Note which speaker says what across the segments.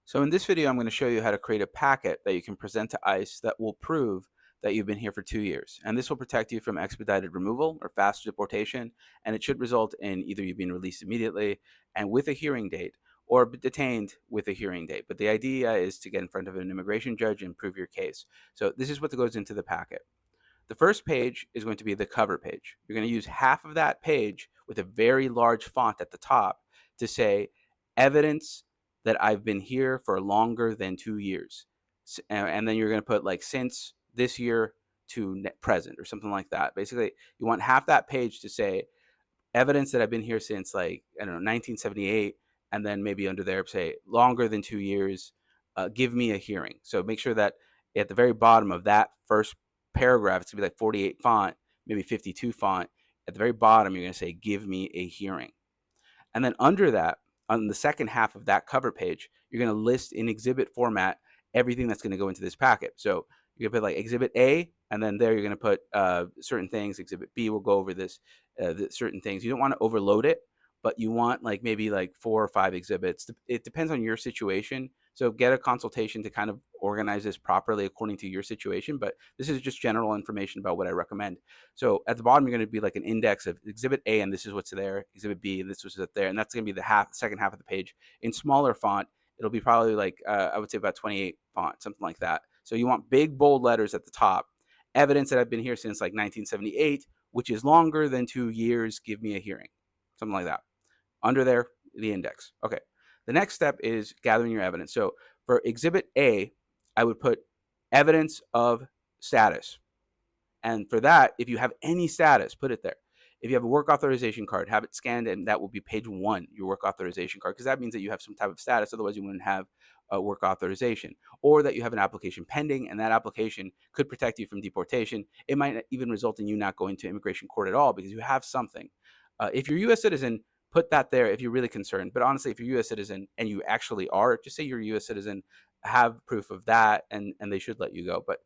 Speaker 1: So in this video, I'm going to show you how to create a packet that you can present to ICE that will prove that you've been here for 2 years. And this will protect you from expedited removal or fast deportation. And it should result in either you being released immediately and with a hearing date or detained with a hearing date. But the idea is to get in front of an immigration judge and prove your case. So this is what goes into the packet. The first page is going to be the cover page. You're going to use half of that page with a very large font at the top to say evidence that I've been here for longer than 2 years. And then you're going to put like since this year to present or something like that. Basically, you want half that page to say evidence that I've been here since like, I don't know, 1978. And then maybe under there, say longer than 2 years, give me a hearing. So make sure that at the very bottom of that first paragraph, it's gonna be like 48 font, maybe 52 font. At the very bottom, you're gonna say, give me a hearing. And then under that, on the second half of that cover page, you're going to list in exhibit format everything that's going to go into this packet. So you're going to put like exhibit A, and then there you're going to put certain things. Exhibit B will go over this, certain things. You don't want to overload it, but you want like maybe like 4 or 5 exhibits. It depends on your situation. So get a consultation to kind of organize this properly according to your situation. But this is just general information about what I recommend. So at the bottom, you're going to be like an index of exhibit A, and this is what's there. Exhibit B, and this was there, and that's going to be the second half of the page in smaller font. It'll be probably like I would say about 28 font, something like that. So you want big bold letters at the top. Evidence that I've been here since like 1978, which is longer than 2 years. Give me a hearing, something like that. Under there, the index. Okay. The next step is gathering your evidence. So for exhibit A, I would put evidence of status. And for that, if you have any status, put it there. If you have a work authorization card, have it scanned, and that will be page one, your work authorization card, because that means that you have some type of status. Otherwise, you wouldn't have a work authorization, or that you have an application pending, and that application could protect you from deportation. It might even result in you not going to immigration court at all because you have something. If you're a U.S. citizen, put that there if you're really concerned. But honestly, if you're a U.S. citizen and you actually are, just say you're a U.S. citizen, have proof of that, and they should let you go. But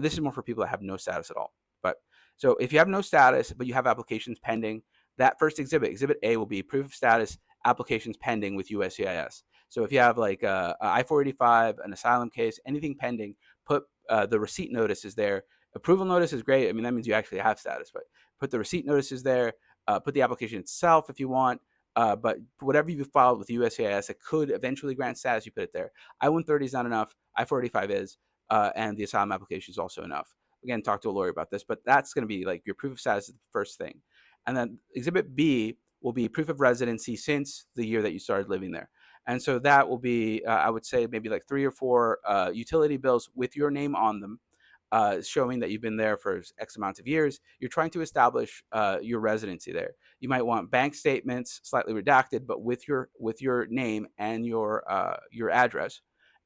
Speaker 1: this is more for people that have no status at all. But so if you have no status, but you have applications pending, that first exhibit, exhibit A, will be proof of status, applications pending with USCIS. So if you have like a I-485, an asylum case, anything pending, put the receipt notices there. Approval notice is great. I mean, that means you actually have status, but put the receipt notices there, put the application itself if you want. But whatever you've filed with USCIS that could eventually grant status, you put it there. I-130 is not enough. I-485 is, and the asylum application is also enough. Again, talk to a lawyer about this, but that's going to be like your proof of status is the first thing. And then exhibit B will be proof of residency since the year that you started living there. And so that will be, I would say, maybe like 3 or 4 utility bills with your name on them, showing that you've been there for X amount of years. You're trying to establish your residency there. You might want bank statements, slightly redacted, but with your name and your address.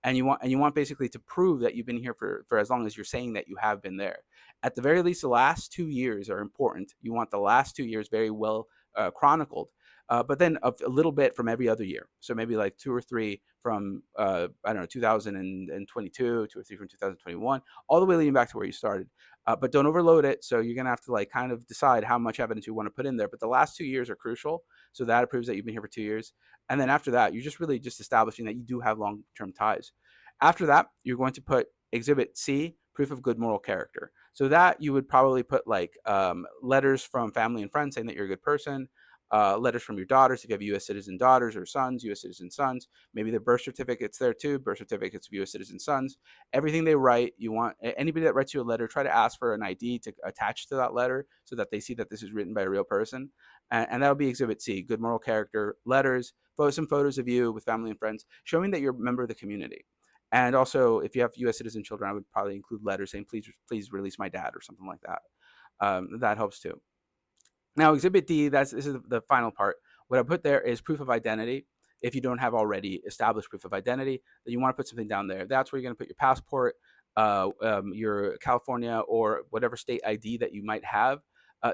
Speaker 1: And you want basically to prove that you've been here for as long as you're saying that you have been there. At the very least, the last 2 years are important. You want the last 2 years very well chronicled, but then a little bit from every other year. So maybe like 2 or 3 from I don't know 2022, 2 or 3 from 2021, all the way leading back to where you started. But don't overload it. So you're gonna have to like kind of decide how much evidence you want to put in there. But the last 2 years are crucial. So that proves that you've been here for 2 years. And then after that, you're just really just establishing that you do have long-term ties. After that, you're going to put exhibit C, proof of good moral character. So that you would probably put like letters from family and friends saying that you're a good person, letters from your daughters if you have U.S. citizen daughters or sons, U.S. citizen sons. Maybe their birth certificates there too, birth certificates of U.S. citizen sons. Everything they write, you want anybody that writes you a letter, try to ask for an ID to attach to that letter so that they see that this is written by a real person. And that'll be exhibit C, good moral character, letters, some photos of you with family and friends, showing that you're a member of the community. And also, if you have U.S. citizen children, I would probably include letters saying, please release my dad or something like that. That helps too. Now, exhibit D, this is the final part. What I put there is proof of identity. If you don't have already established proof of identity, then you want to put something down there. That's where you're going to put your passport, your California or whatever state ID that you might have.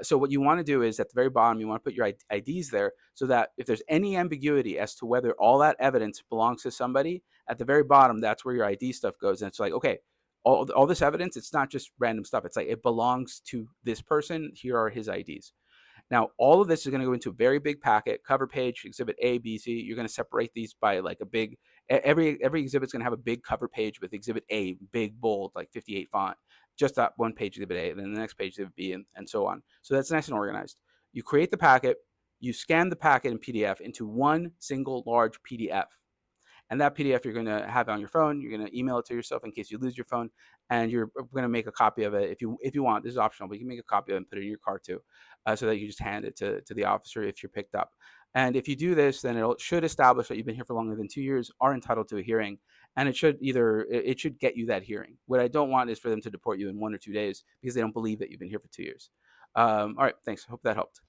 Speaker 1: So what you want to do is at the very bottom, you want to put your IDs there so that if there's any ambiguity as to whether all that evidence belongs to somebody, at the very bottom, that's where your ID stuff goes. And it's like, okay, all this evidence, it's not just random stuff. It's like it belongs to this person. Here are his IDs. Now, all of this is going to go into a very big packet, cover page, exhibit A, B, C. You're going to separate these by like a big Every exhibit's going to have a big cover page with Exhibit A, big bold, like 58 font, just that one page, Exhibit A, and then the next page, Exhibit B, and so on. So that's nice and organized. You create the packet, you scan the packet in PDF into one single large PDF. And that PDF you're going to have on your phone. You're going to email it to yourself in case you lose your phone, and you're going to make a copy of it if you want. This is optional, but you can make a copy of it and put it in your car too, so that you just hand it to the officer if you're picked up. And if you do this, then it should establish that you've been here for longer than 2 years, are entitled to a hearing, and it should get you that hearing. What I don't want is for them to deport you in 1 or 2 days because they don't believe that you've been here for 2 years. All right, thanks. Hope that helped.